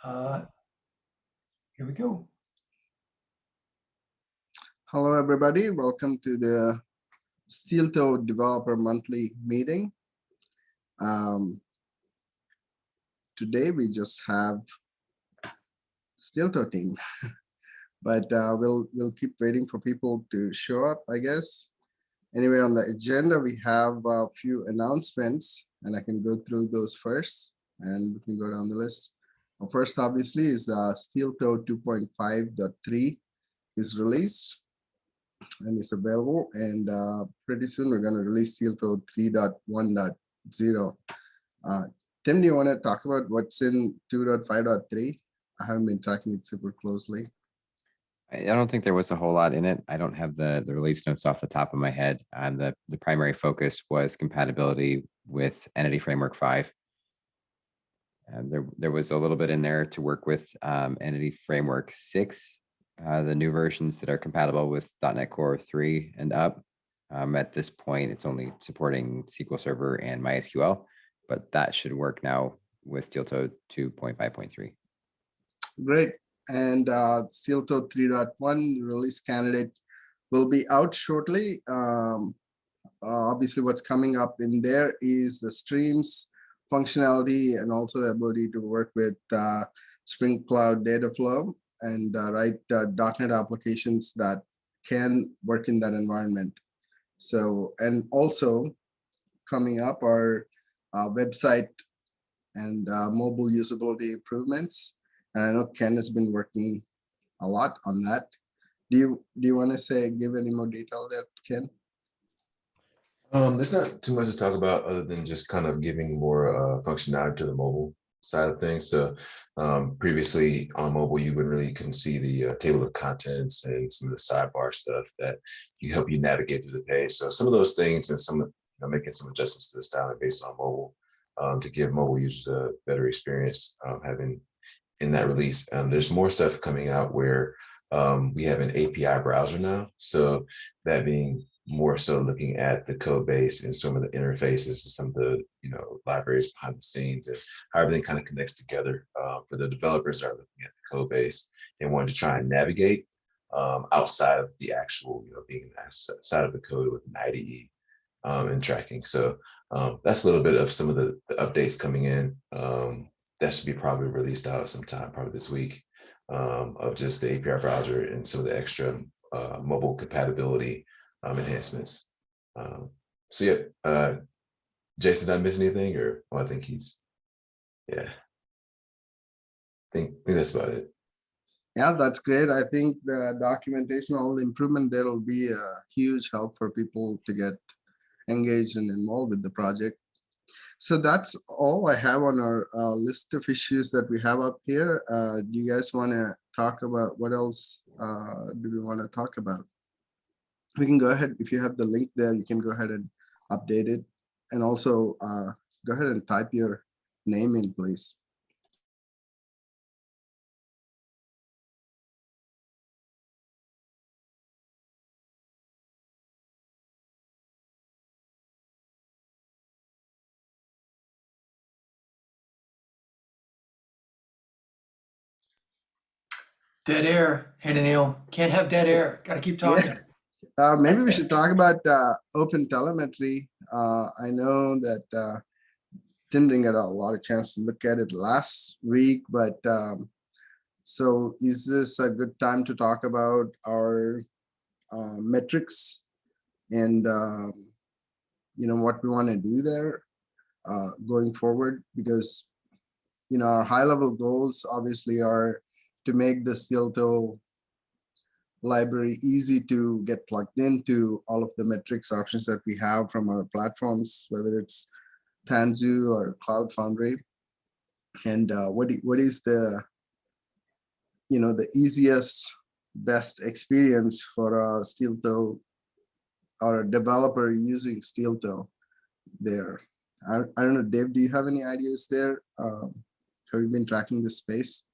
Here we go. Hello, everybody. Welcome to the Steeltoe Developer Monthly Meeting. Today, we just have Steeltoe team, but we'll keep waiting for people to show up, I guess. Anyway, on the agenda, we have a few announcements, and I can go through those first, and we can go down the list. First, obviously, is Steeltoe 2.5.3 is released and it's available, and pretty soon we're going to release Steeltoe 3.1.0. Tim, do you want to talk about what's in 2.5.3? I haven't been tracking it super closely. I don't think there was a whole lot in it. I don't have the release notes off the top of my head. The primary focus was compatibility with Entity Framework 5. There was a little bit in there to work with Entity Framework 6, the new versions that are compatible with .NET Core 3 and up. At this point, it's only supporting SQL Server and MySQL, but that should work now with Steeltoe 2.5.3. Great. And Steeltoe 3.1 release candidate will be out shortly. Obviously, what's coming up in there is the streams functionality and also the ability to work with Spring Cloud data flow and write .NET applications that can work in that environment. So, and also coming up are website and mobile usability improvements. And I know Ken has been working a lot on that. Do you want to give any more detail there, Ken? There's not too much to talk about other than just kind of giving more functionality to the mobile side of things. So previously on mobile, you couldn't see the table of contents and some of the sidebar stuff that help you navigate through the page. So some of those things and making some adjustments to the styling based on mobile to give mobile users a better experience having in that release. There's more stuff coming out where we have an API browser now. So that being more so looking at the code base and some of the interfaces and some of the libraries behind the scenes and how everything kind of connects together for the developers that are looking at the code base and wanting to try and navigate outside of the actual being outside of the code with an IDE and tracking. So that's a little bit of some of the updates coming in. That should be probably released out sometime probably this week of just the API browser and some of the extra mobile compatibility enhancements. So yeah, Jason, did I miss anything, or I think he's, yeah. I think that's about it. Yeah, that's great. I think the documentation, all the improvement there will be a huge help for people to get engaged and involved with the project. So that's all I have on our list of issues that we have up here. Do you guys want to talk about what else do we want to talk about? We can go ahead. If you have the link there, you can go ahead and update it. And also go ahead and type your name in, please. Dead air. Hey, Neil. Can't have dead air. Got to keep talking. Yeah. Maybe we should talk about open telemetry. I know that Tim didn't get a lot of chance to look at it last week, but so is this a good time to talk about our metrics and what we want to do there going forward? Because our high-level goals obviously are to make the Steeltoe library easy to get plugged into all of the metrics options that we have from our platforms, whether it's Tanzu or Cloud Foundry. And what is the the easiest, best experience for a Steeltoe or a developer using Steeltoe there? I don't know, Dave, do you have any ideas there? Have you been tracking this space?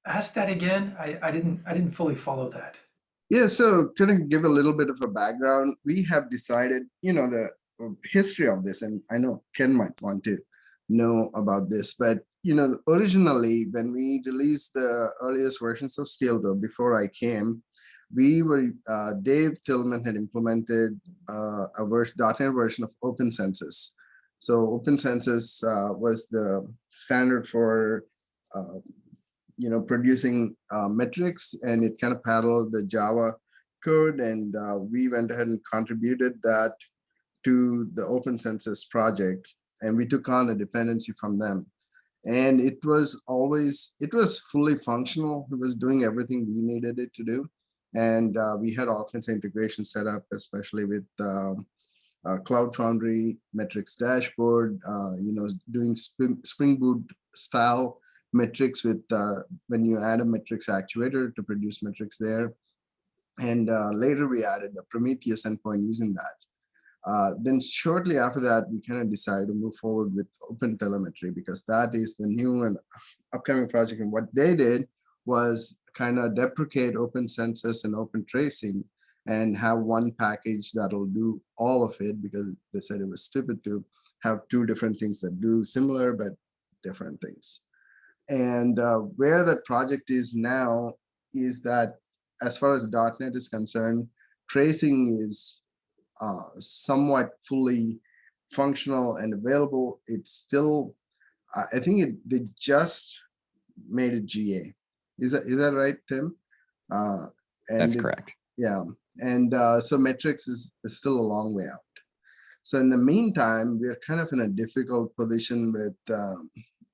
Ask that again. I didn't fully follow that. Yeah, so kind of give a little bit of a background. We have decided, the history of this, and I know Ken might want to know about this, but originally when we released the earliest versions of Steeltoe before I came, we were Dave Tillman had implemented a .NET version of Open Census. So Open Census was the standard for producing metrics, and it kind of paralleled the Java code, and we went ahead and contributed that to the Open Census project, and we took on a dependency from them. And it was fully functional. It was doing everything we needed it to do. And we had all kinds of integration set up, especially with Cloud Foundry, metrics dashboard, doing Spring Boot style metrics with when you add a metrics actuator to produce metrics there. And later we added a Prometheus endpoint using that. Then shortly after that, we kind of decided to move forward with Open Telemetry, because that is the new and upcoming project. And what they did was kind of deprecate Open Census and Open Tracing and have one package that'll do all of it, because they said it was stupid to have two different things that do similar but different things. And where that project is now is that, as far as .NET is concerned, tracing is somewhat fully functional and available. It's still, I think they just made it GA. Is that right, Tim? That's correct. Yeah, and so metrics is still a long way out. So in the meantime, we're kind of in a difficult position with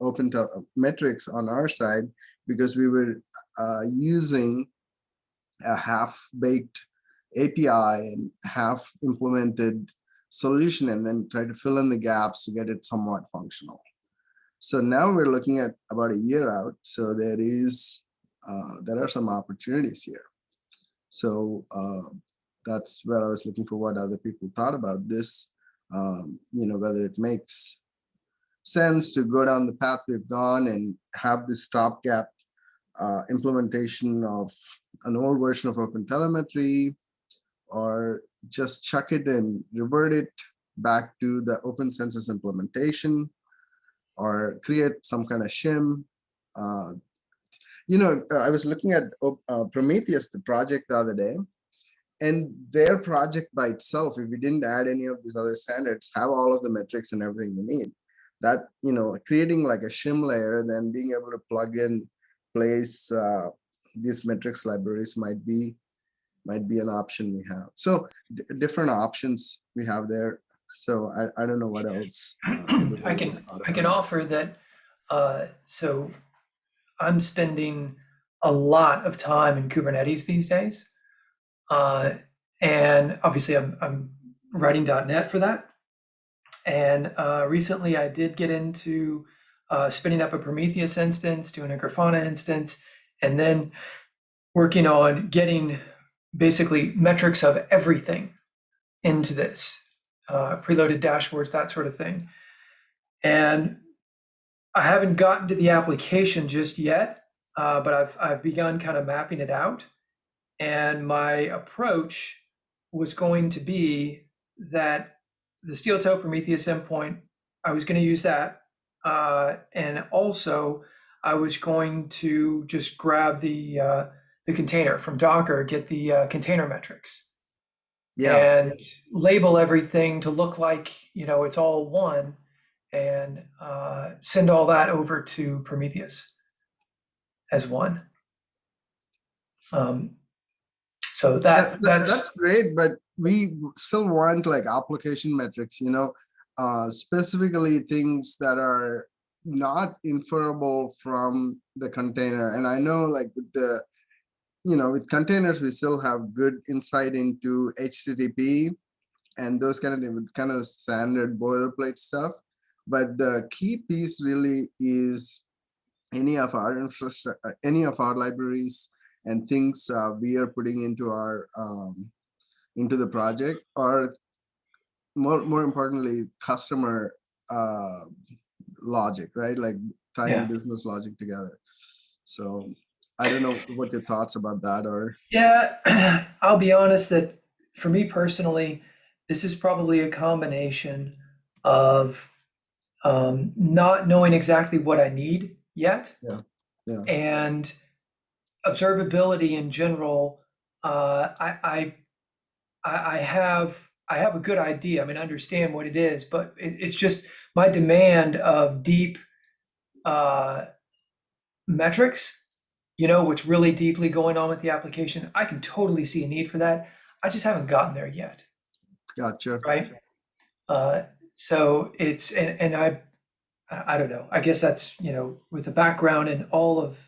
Open Metrics on our side, because we were using a half-baked API and half-implemented solution, and then try to fill in the gaps to get it somewhat functional. So now we're looking at about a year out. So there are some opportunities here. So that's where I was looking for what other people thought about this. Whether it makes sense to go down the path we've gone and have this stopgap implementation of an old version of Open Telemetry, or just chuck it and revert it back to the Open Census implementation, or create some kind of shim. I was looking at Prometheus, the project, the other day, and their project by itself, if we didn't add any of these other standards, have all of the metrics and everything we need. That, creating like a shim layer, then being able to plug in place these metrics libraries might be an option we have. So different options we have there. So I don't know what else. I can offer that. So I'm spending a lot of time in Kubernetes these days, and obviously I'm writing .NET for that. And recently I did get into spinning up a Prometheus instance, doing a Grafana instance, and then working on getting basically metrics of everything into this, preloaded dashboards, that sort of thing. And I haven't gotten to the application just yet, but I've begun kind of mapping it out. And my approach was going to be that the Steeltoe Prometheus endpoint, I was going to use that. And also I was going to just grab the container from Docker, get the container metrics, and label everything to look like, it's all one, and send all that over to Prometheus as one. So that's great, but we still want like application metrics, specifically things that are not inferable from the container. And I know, like, with containers, we still have good insight into HTTP and those kind of things, with kind of standard boilerplate stuff. But the key piece really is any of our infrastructure, any of our libraries and things we are putting into our into the project, or more importantly, customer logic, right? Like tying business logic together. So I don't know what your thoughts about that are. Yeah, I'll be honest that for me personally, this is probably a combination of not knowing exactly what I need yet. Yeah. Yeah. And observability in general, I have a good idea. I mean, I understand what it is, but it's just my demand of deep metrics, what's really deeply going on with the application. I can totally see a need for that. I just haven't gotten there yet, Gotcha. right? Uh, so it's and I don't know. I guess that's, with the background in all of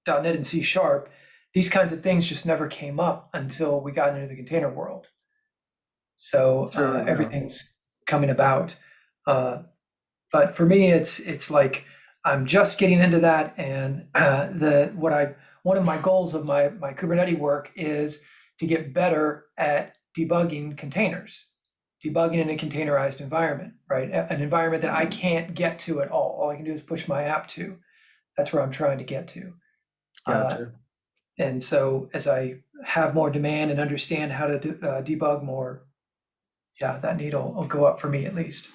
.NET and C Sharp, these kinds of things just never came up until we got into the container world. So Sure. Yeah. everything's coming about. But for me, it's like I'm just getting into that, and one of my goals of my Kubernetes work is to get better at debugging containers, debugging in a containerized environment, right? An environment that I can't get to at all. All I can do is push my app to. That's where I'm trying to get to. Gotcha. And so as I have more demand and understand how to debug more, yeah, that need will go up for me at least.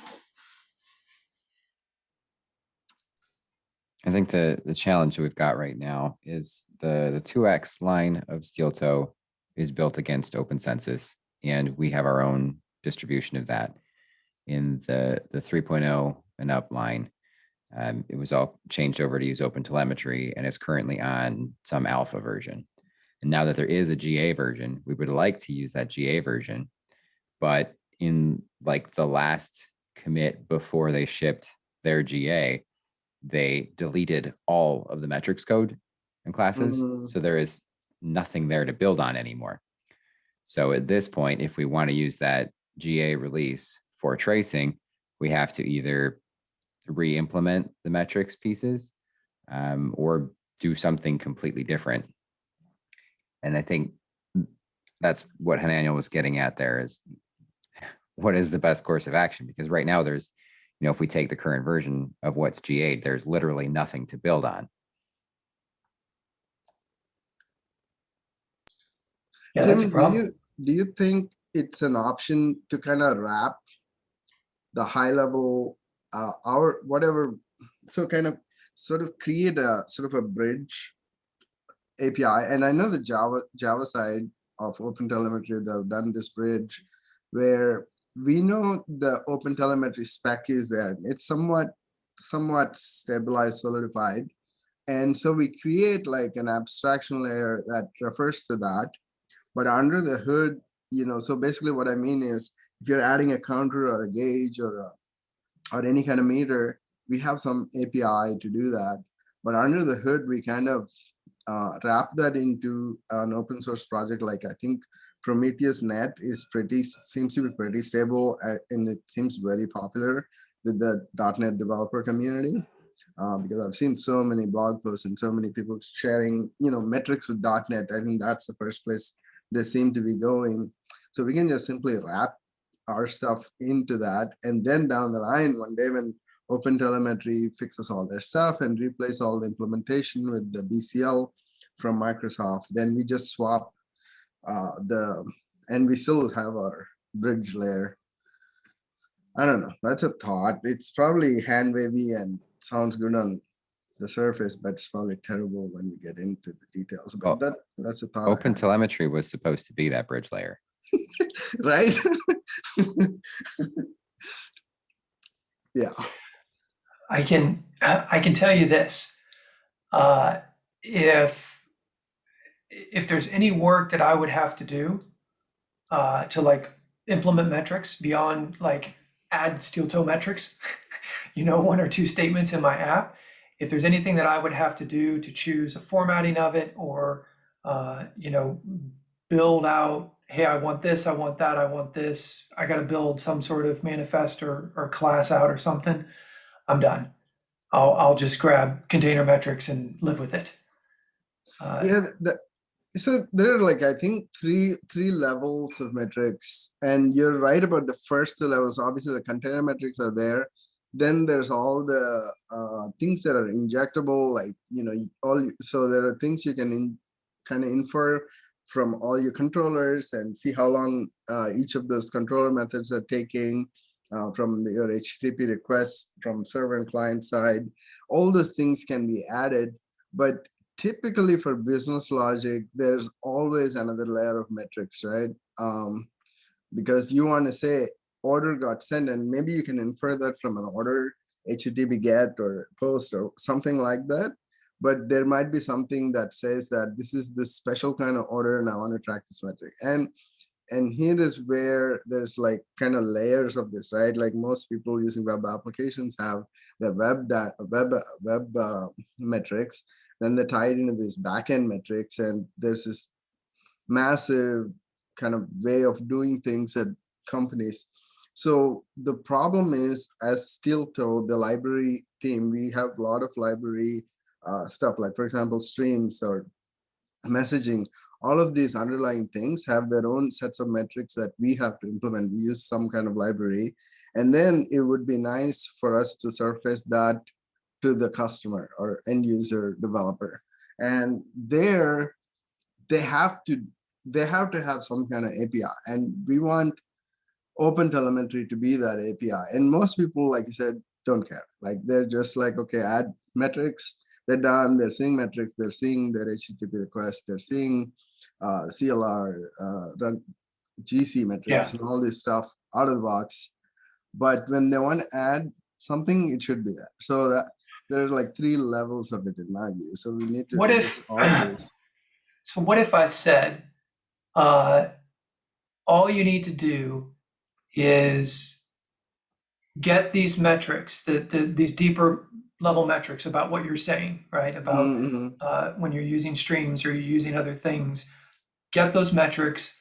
I think the challenge that we've got right now is the 2x line of Steeltoe is built against open census, and we have our own distribution of that. In the 3.0 and up line, it was all changed over to use open telemetry, and it's currently on some alpha version. And now that there is a GA version, we would like to use that GA version, but in like the last commit before they shipped their GA, they deleted all of the metrics code and classes. Mhm. So there is nothing there to build on anymore. So at this point, if we want to use that GA release for tracing, we have to either re-implement the metrics pieces or do something completely different. And I think that's what Hananiel was getting at there is what is the best course of action? Because right now there's, if we take the current version of what's GA'd, there's literally nothing to build on. Yeah, that's a Tim, problem. do you think it's an option to kind of wrap the high level our whatever, so kind of sort of create a sort of a bridge API? And I know the Java side of OpenTelemetry, they've done this bridge where we know the OpenTelemetry spec is there. It's somewhat stabilized, solidified. And so we create like an abstraction layer that refers to that. But under the hood, so basically what I mean is if you're adding a counter or a gauge or any kind of meter, we have some API to do that. But under the hood, we kind of wrap that into an open source project. Like I think Prometheus Net seems to be pretty stable, and it seems very popular with the .NET developer community. Because I've seen so many blog posts and so many people sharing, metrics with .NET. I think that's the first place they seem to be going. So we can just simply wrap our stuff into that, and then down the line, one day when OpenTelemetry fixes all their stuff and replace all the implementation with the BCL from Microsoft, then we just swap and we still have our bridge layer. I don't know. That's a thought. It's probably hand wavy and sounds good on the surface, but it's probably terrible when you get into the details. But that's a thought. Open telemetry was supposed to be that bridge layer. Right? Yeah. I can tell you this. If there's any work that I would have to do to like implement metrics beyond like add Steeltoe metrics, 1 or 2 statements in my app, if there's anything that I would have to do to choose a formatting of it or build out, hey, I want this, I want that, I want this, I got to build some sort of manifest or class out or something, I'm done. I'll just grab container metrics and live with it. Yeah. So there are like, I think three levels of metrics, and you're right about the first 2 levels. Obviously the container metrics are there. Then there's all the things that are injectable, like, so there are things you can kind of infer from all your controllers and see how long each of those controller methods are taking. from your HTTP requests from server and client side. All those things can be added, but typically for business logic, there's always another layer of metrics, right? Because you want to say order got sent, and maybe you can infer that from an order, HTTP GET or post or something like that. But there might be something that says that this is this special kind of order and I want to track this metric. And here is where there's like kind of layers of this, right? Like most people using web applications have their web metrics, then they tie it into these backend metrics, and there's this massive kind of way of doing things at companies. So the problem is, as Steeltoe, the library team, we have a lot of library stuff, like for example, streams or messaging. All of these underlying things have their own sets of metrics that we have to implement. We use some kind of library, and then it would be nice for us to surface that to the customer or end user developer. And there they have to have some kind of API, and we want open telemetry to be that API. And most people, like you said, don't care. Like they're just like, okay, add metrics, they're done, they're seeing metrics, they're seeing their HTTP requests, they're seeing CLR, run GC metrics, and all this stuff out of the box. But when they want to add something, it should be there. So that there's like 3 levels of it in my view. So we need to What address if, all of those. so what if I said, all you need to do is get these metrics, these deeper level metrics about what you're saying, right? About when you're using streams or you're using other things, get those metrics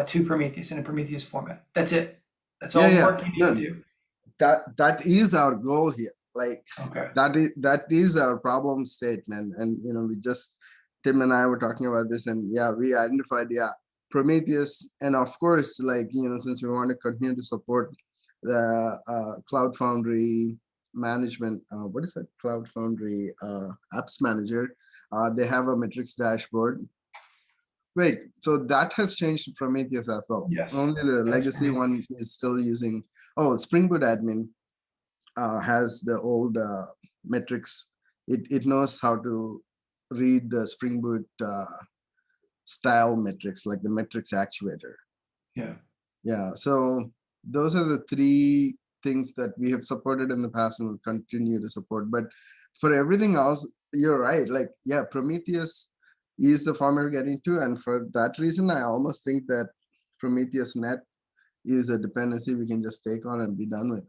to Prometheus in a Prometheus format. That's it. That's all the work you need to do. That is our goal here. Like Okay. that is our problem statement. And we just, Tim and I were talking about this, and yeah, we identified Prometheus, and of course, like since we want to continue to support the Cloud Foundry management, what is that? Cloud Foundry apps manager. They have a metrics dashboard. Wait, so that has changed to Prometheus as well. Yes. Only the legacy one is still using. Oh, Spring Boot admin has the old metrics. It knows how to read the Spring Boot style metrics, like the metrics actuator. Yeah. So those are the 3 things that we have supported in the past and will continue to support. But for everything else, you're right. Like, yeah, Prometheus is the format we're getting to. And for that reason, I almost think that Prometheus Net is a dependency we can just take on and be done with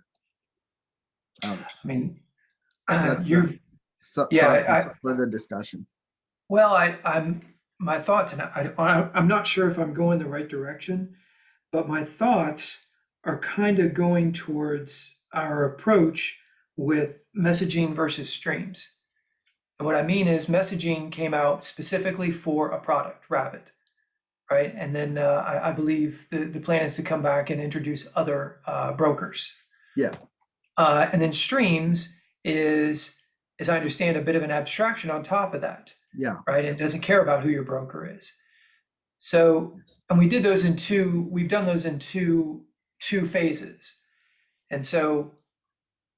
it. I mean, further discussion. Well, I'm my thoughts, and I'm not sure if I'm going the right direction, but my thoughts are kind of going towards our approach with messaging versus streams. And what I mean is messaging came out specifically for a product, Rabbit, right? And then I believe the plan is to come back and introduce other brokers. Yeah. And then streams is, as I understand, a bit of an abstraction on top of that. Yeah. Right. It doesn't care about who your broker is. So, and we've done those in two phases. And so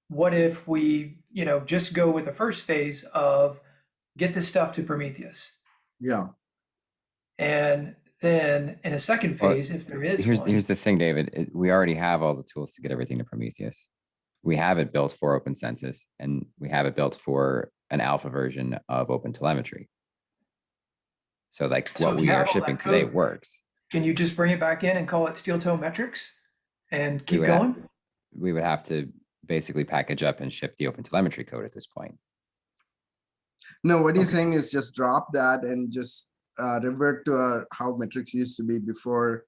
what if we, just go with the first phase of get this stuff to Prometheus? Yeah. And then in a second phase, if there is here's the thing, David, we already have all the tools to get everything to Prometheus. We have it built for Open Census, and we have it built for an alpha version of Open Telemetry. So like what we are shipping today works. Can you just bring it back in and call it Steeltoe metrics and keep going? We would have to basically package up and ship the Open Telemetry code at this point. No, what he's saying is just drop that and just revert to how metrics used to be before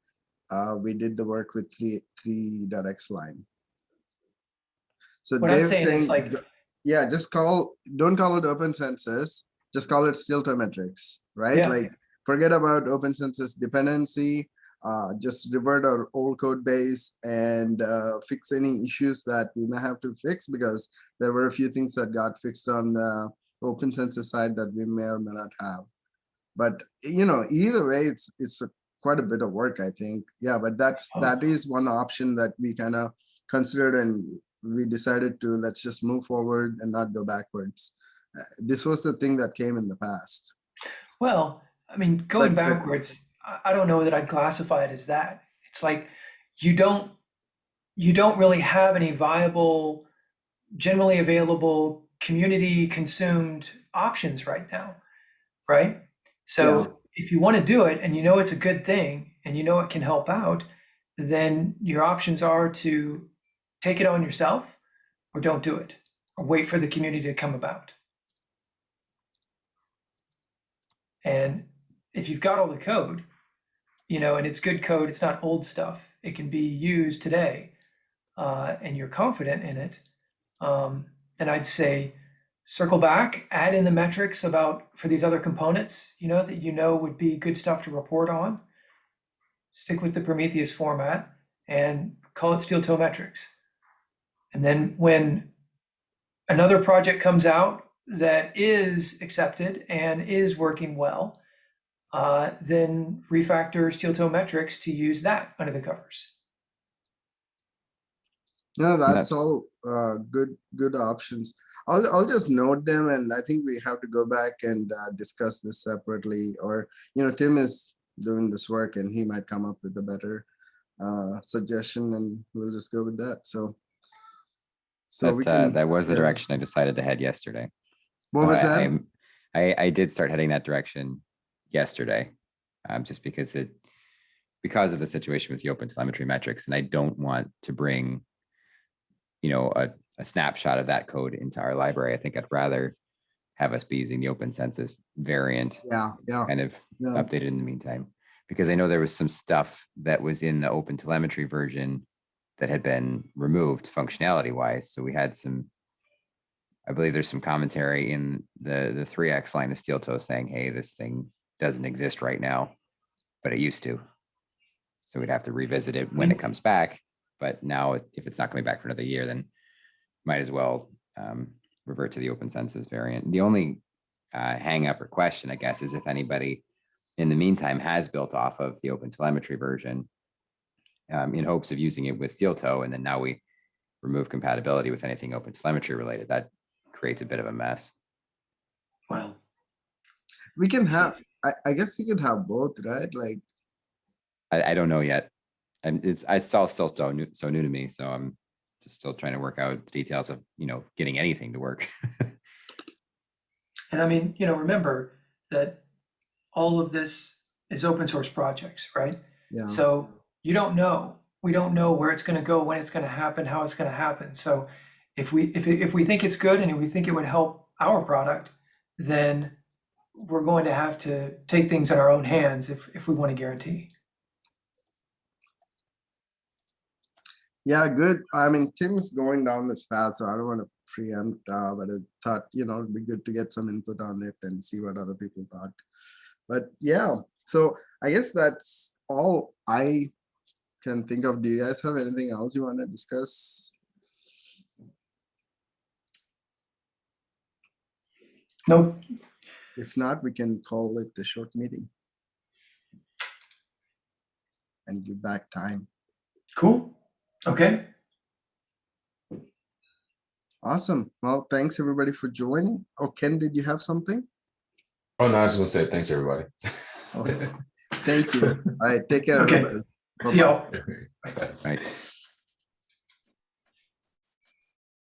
we did the work with 3.x line. So what I'm saying is like, yeah, don't call it Open Census, just call it Steeltoe metrics, right? Yeah. Like forget about Open Census dependency, just revert our old code base and fix any issues that we may have to fix, because there were a few things that got fixed on the Open Census side that we may or may not have. But either way, it's quite a bit of work, I think. Yeah, but that is one option that we kind of considered, and we decided to let's just move forward and not go backwards. This was the thing that came in the past. Well, I mean, going But- backwards, I don't know that I'd classify it as that. It's like you don't really have any viable, generally available, community consumed options right now, right? So if you want to do it and you know it's a good thing and you know it can help out, then your options are to take it on yourself or don't do it or wait for the community to come about. And if you've got all the code, and it's good code, it's not old stuff, it can be used today, and you're confident in it, then I'd say circle back, add in the metrics for these other components, that would be good stuff to report on. Stick with the Prometheus format and call it Steeltoe metrics. And then when another project comes out that is accepted and is working well, then refactor Steeltoe metrics to use that under the covers. No, that's that's- all good options. I'll just note them, and I think we have to go back and discuss this separately. Or Tim is doing this work, and he might come up with a better suggestion, and we'll just go with that. So we can. That was the yeah. direction I decided to head yesterday. What So was that? I did start heading that direction yesterday, just because of the situation with the open telemetry metrics, and I don't want to bring, a snapshot of that code into our library. I think I'd rather have us be using the open census variant Yeah. kind of Yeah. updated in the meantime, because I know there was some stuff that was in the open telemetry version that had been removed functionality wise. So we had I believe there's some commentary in the 3x line of Steeltoe saying, hey, this thing doesn't exist right now, but it used to. So we'd have to revisit it when it comes back. But now if it's not coming back for another year, then might as well revert to the open census variant. The only hang up or question, I guess, is if anybody in the meantime has built off of the open telemetry version in hopes of using it with Steeltoe, and then now we remove compatibility with anything open telemetry related. That creates a bit of a mess. Well, We can have. I guess you can have both, right? Like, I don't know yet. And it's all still so new to me. So I'm just still trying to work out the details of, getting anything to work. and I mean, remember that all of this is open source projects, right? yeah. So we don't know where it's going to go, when it's going to happen, how it's going to happen. So if we think it's good and we think it would help our product, then we're going to have to take things in our own hands if we want to guarantee. Yeah, good. I mean, Tim's going down this path, so I don't want to preempt, but I thought, it'd be good to get some input on it and see what other people thought. But yeah, so I guess that's all I can think of. Do you guys have anything else you want to discuss? Nope. If not, we can call it a short meeting and give back time. Cool. Okay. Awesome. Well, thanks everybody for joining. Oh, Ken, did you have something? Oh, no, I was gonna say, thanks, everybody. Okay. Thank you. All right, take care, Okay. everybody. See y'all. Bye. Right.